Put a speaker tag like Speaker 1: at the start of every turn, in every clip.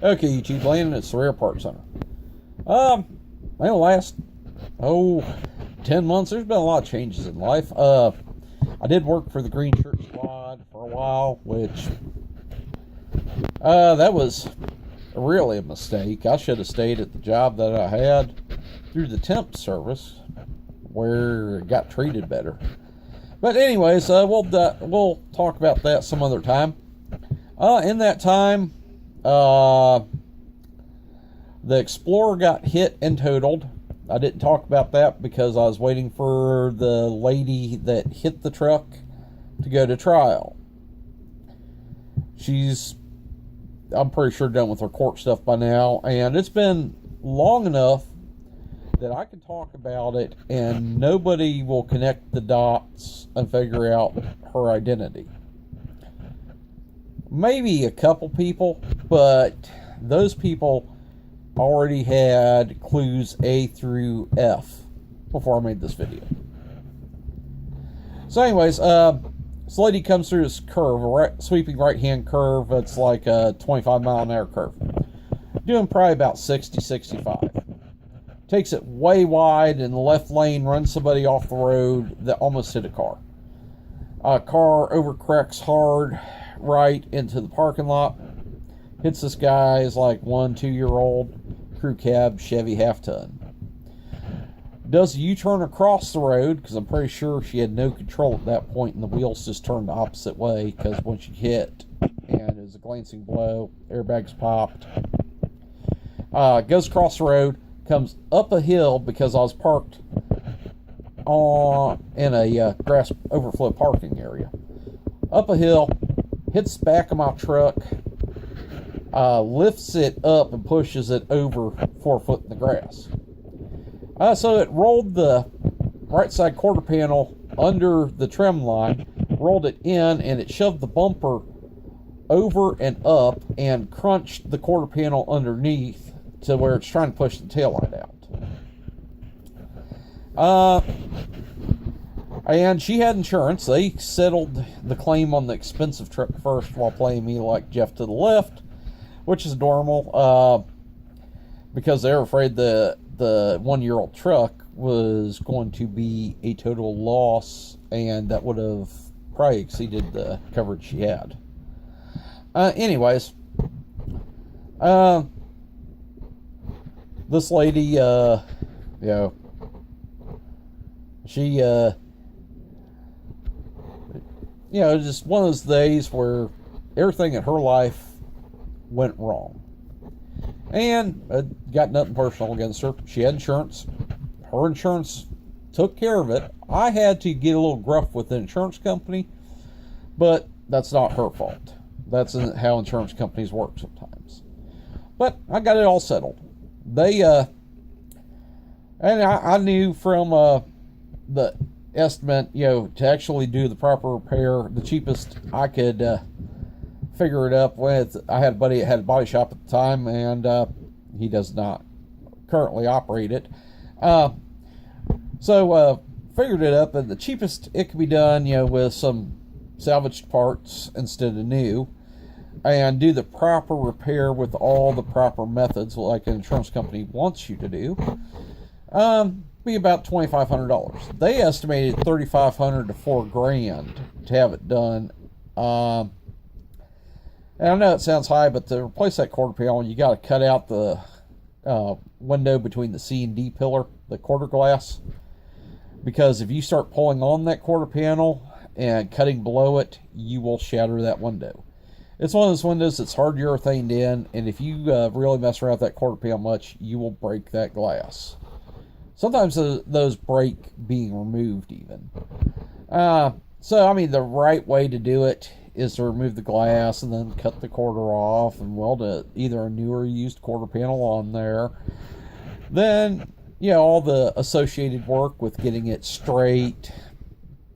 Speaker 1: Okay, YouTube land, it's the Rare Parts Center. The last 10 months, there's been a lot of changes in life. I did work for the Green Shirt Squad for a while, which that was really a mistake. I should have stayed at the job that I had through the temp service, where it got treated better. But anyways, we'll talk about that some other time. In that time, the Explorer got hit and totaled. I didn't talk about that because I was waiting for the lady that hit the truck to go to trial. I'm pretty sure, done with her court stuff by now, and it's been long enough that I can talk about it and nobody will connect the dots and figure out her identity. Maybe a couple people, but those people already had clues A through F before I made this video. So anyways, this lady comes through this curve, a sweeping right-hand curve. It's like a 25-mile-an-hour curve. Doing probably about 60, 65. Takes it way wide in the left lane, runs somebody off the road that almost hit a car. Car overcorrects hard right into the parking lot. Hits this guy's like 1-2-year-old crew cab Chevy half-ton. Does a U-turn across the road, because I'm pretty sure she had no control at that point, and the wheels just turned the opposite way, because when she hit, and it was a glancing blow, airbags popped. Goes across the road, comes up a hill, because I was parked in a grass overflow parking area. Up a hill, hits the back of my truck, lifts it up and pushes it over 4 foot in the grass. So it rolled the right side quarter panel under the trim line, rolled it in, and it shoved the bumper over and up and crunched the quarter panel underneath to where it's trying to push the taillight out. And she had insurance. They settled the claim on the expensive truck first while playing me like Jeff to the left, which is normal, because they were afraid the 1-year-old truck was going to be a total loss, and that would have probably exceeded the coverage she had. Anyways, this lady, she, just one of those days where everything in her life went wrong. And got nothing personal against her. She had insurance. Her insurance took care of it. I had to get a little gruff with the insurance company, but that's not her fault. That's how insurance companies work sometimes. But I got it all settled. They, and I knew from the estimate, to actually do the proper repair, the cheapest I could figure it up with. I had a buddy that had a body shop at the time, and he does not currently operate it. So figured it up, and the cheapest it could be done, with some salvaged parts instead of new, and do the proper repair with all the proper methods like an insurance company wants you to do, be about $2,500. They estimated $3,500 to $4,000 to have it done. And I know it sounds high, but to replace that quarter panel, you got to cut out the window between the C and D pillar, the quarter glass. Because if you start pulling on that quarter panel and cutting below it, you will shatter that window. It's one of those windows that's hard urethaned in, and if you really mess around with that quarter panel much, you will break that glass. Sometimes those break being removed even. The right way to do it is to remove the glass and then cut the quarter off and weld either a new or used quarter panel on there. Then, all the associated work with getting it straight,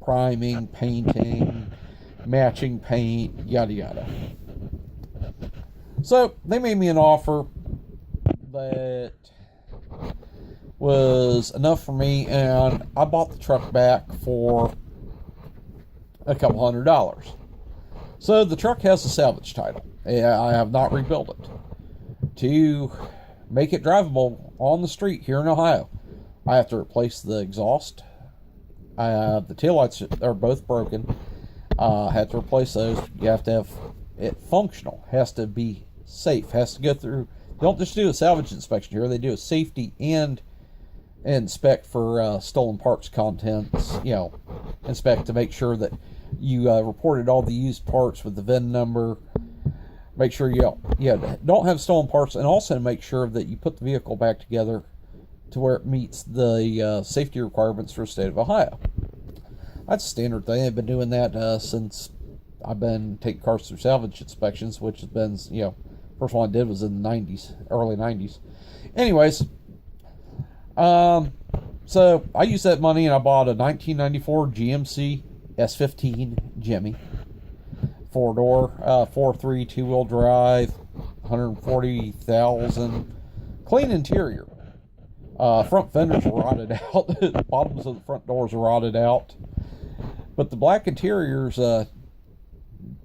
Speaker 1: priming, painting, matching paint, yada yada. So they made me an offer that was enough for me, and I bought the truck back for a couple $100. So the truck has a salvage title. I have not rebuilt it. to make it drivable on the street here in Ohio. I have to replace the exhaust. The taillights are both broken. I had to replace those. You have to have it functional. Has to be safe. Has to go through. They don't just do a salvage inspection here. They do a safety and inspect for stolen parts contents. You know, inspect to make sure that you reported all the used parts with the VIN number. Make sure you don't have stolen parts, and also make sure that you put the vehicle back together to where it meets the safety requirements for the state of Ohio. That's a standard thing. I've been doing that since I've been taking cars through salvage inspections, which has been, first one I did was in the 90s, early 90s. Anyways, so I used that money and I bought a 1994 GMC S15 Jimmy. 4-door, 4.3 two-wheel drive, 140,000. Clean interior. Front fenders are rotted out. The bottoms of the front doors are rotted out. But the black interior's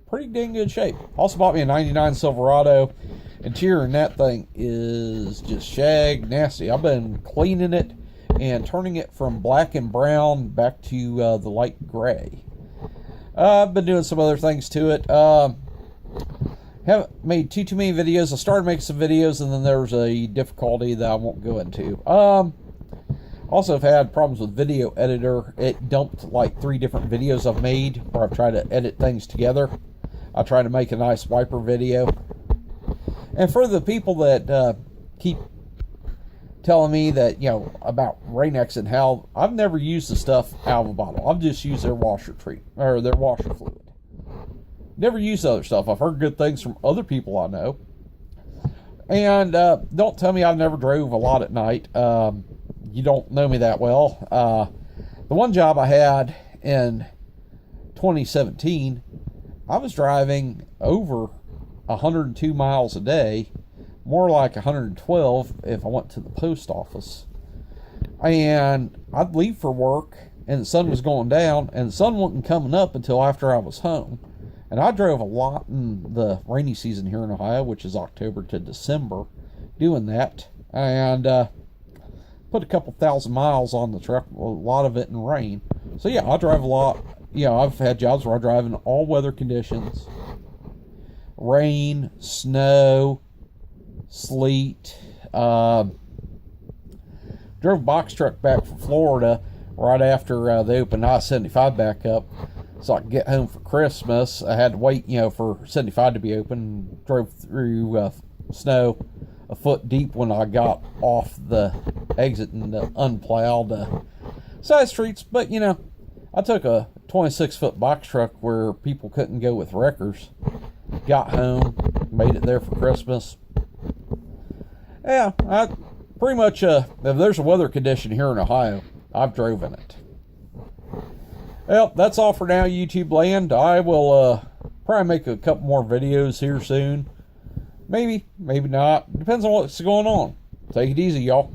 Speaker 1: pretty dang good shape. Also bought me a 99 Silverado. Interior in that thing is just shag nasty. I've been cleaning it and turning it from black and brown back to the light gray. I've been doing some other things to it. Haven't made too many videos. I started making some videos, and then there was a difficulty that I won't go into. Also have had problems with Video Editor. It dumped like 3 different videos I've made where I've tried to edit things together. I try to make a nice wiper video. And for the people that keep telling me that, about Rain-X and how I've never used the stuff out of a bottle. I've just used their washer fluid. Never used other stuff. I've heard good things from other people I know. And don't tell me I've never drove a lot at night. You don't know me that well. The one job I had in 2017, I was driving over 102 miles a day. More like 112 if I went to the post office. And I'd leave for work and the sun was going down and the sun wasn't coming up until after I was home. And I drove a lot in the rainy season here in Ohio, which is October to December, doing that. And put a couple thousand miles on the truck, a lot of it in rain. So yeah, I drive a lot. I've had jobs where I drive in all weather conditions. Rain, snow, sleet. Drove a box truck back from Florida right after they opened I-75 back up so I could get home for Christmas. I had to wait, for 75 to be open. Drove through snow a foot deep when I got off the exit in the unplowed side streets. But, I took a 26-foot box truck where people couldn't go with wreckers. Got home, made it there for Christmas. Yeah, I pretty much, if there's a weather condition here in Ohio, I've driven it. Well, that's all for now, YouTube land. I will probably make a couple more videos here soon. Maybe, maybe not. Depends on what's going on. Take it easy, y'all.